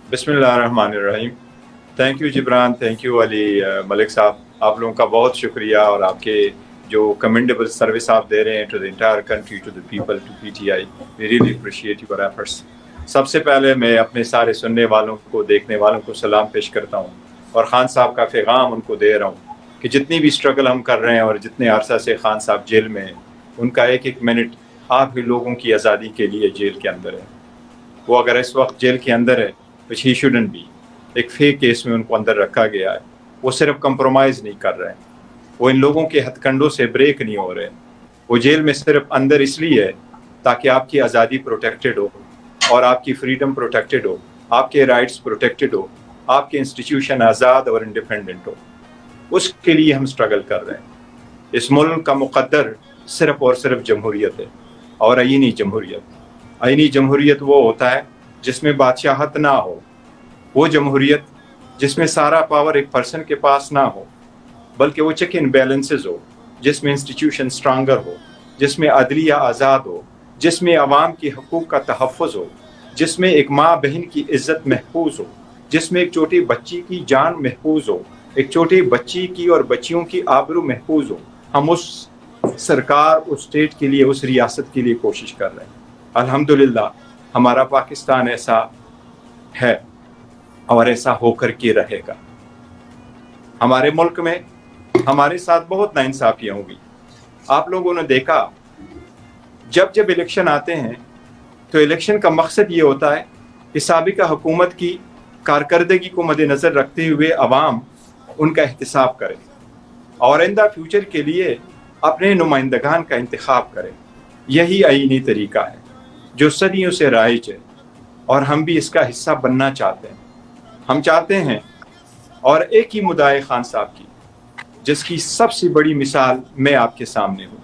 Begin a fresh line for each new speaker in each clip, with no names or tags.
बिस्मिल्लाहिर्रहमानिर्रहीम। Thank you Jibran, thank you Ali Malik sahab, आप लोगों का बहुत शुक्रिया और आपके जो कमेंडेबल सर्विस आप दे रहे हैं to the entire country, to the people, to PTI, we really appreciate your efforts. सबसे पहले मैं अपने सारे सुनने वालों को, देखने वालों को सलाम पेश करता हूँ और खान साहब का पैगाम उनको दे रहा हूँ कि जितनी भी स्ट्रगल हम कर रहे हैं और जितने अरसा से खान साहब जेल में हैं, उनका एक एक मिनट आप ही लोगों की आज़ादी के लिए जेल के अंदर है। वो अगर इस वक्त जेल के अंदर है, which he shouldn't be, एक फेक केस में उनको अंदर रखा गया है। वो सिर्फ कंप्रोमाइज़ नहीं कर रहे हैं, वो इन लोगों के हथकंडों से ब्रेक नहीं हो रहे। वो जेल में सिर्फ अंदर इसलिए है ताकि आपकी आज़ादी प्रोटेक्टेड हो और आपकी फ्रीडम प्रोटेक्टेड हो, आपके राइट्स प्रोटेक्टेड हो, आपके इंस्टीट्यूशन आज़ाद और इंडिपेंडेंट हो। उसके लिए हम स्ट्रगल कर रहे हैं। इस मुल्क का मुक़द्दर सिर्फ और सिर्फ जमहूरियत है और आईनी जमहूरियत। आईनी जमहूरियत वो होता है जिसमें बादशाहत ना हो, वो जमहूरियत जिसमें सारा पावर एक पर्सन के पास ना हो, बल्कि वो चेक एंड बैलेंसेस हो, जिसमें इंस्टीट्यूशन स्ट्रांगर हो, जिसमें अदलिया आज़ाद हो, जिसमें अवाम की हकूक़ का तहफ़्फ़ुज़ हो, जिसमें एक माँ बहन की इज़्ज़त महफूज हो, जिसमें एक छोटी बच्ची की जान महफूज हो, एक छोटी बच्ची की और बच्चियों की आबरू महफूज हो। हम उस सरकार, उस स्टेट के लिए, उस रियासत के लिए कोशिश कर रहे हैं। अल्हम्दुलिल्लाह हमारा पाकिस्तान ऐसा है और ऐसा होकर के रहेगा। हमारे मुल्क में हमारे साथ बहुत नाइंसाफियाँ होंगी। आप लोगों ने देखा, जब जब इलेक्शन आते हैं तो इलेक्शन का मकसद ये होता है कि साबिका हुकूमत की कारकर्दगी को मद्देनज़र रखते हुए अवाम उनका एहतिसाब करे और आइंदा फ्यूचर के लिए अपने नुमाइंदगान का इंतखाब करें। यही आईनी तरीका है जो सदियों से राइज है और हम भी इसका हिस्सा बनना चाहते हैं। हम चाहते हैं और एक ही मुद्दा खान साहब की, जिसकी सबसे बड़ी मिसाल मैं आपके सामने हूँ।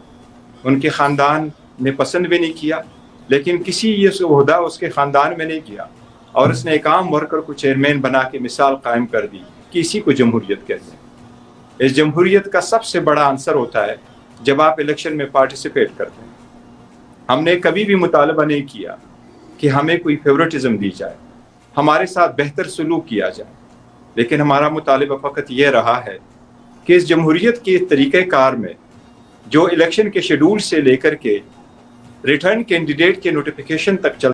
उनके ख़ानदान ने पसंद भी नहीं किया, लेकिन किसी ये ओहदा उसके ख़ानदान में नहीं किया और उसने एक आम वर्कर को चेयरमैन बना के मिसाल कायम कर दी कि इसी को जमहूरियत कहते हैं। इस जमहूरियत का सबसे बड़ा आंसर होता है जब आप इलेक्शन में पार्टिसिपेट करते हैं। हमने कभी भी मुतालबा नहीं किया कि हमें कोई फेवरेटिज्म दी जाए, हमारे साथ बेहतर सलूक किया जाए, लेकिन हमारा मुतालबा फ़कत यह रहा है कि इस जमहूरियत के तरीक़ेकार में जो इलेक्शन के शेड्यूल से लेकर के रिटर्न कैंडिडेट के नोटिफिकेशन तक चल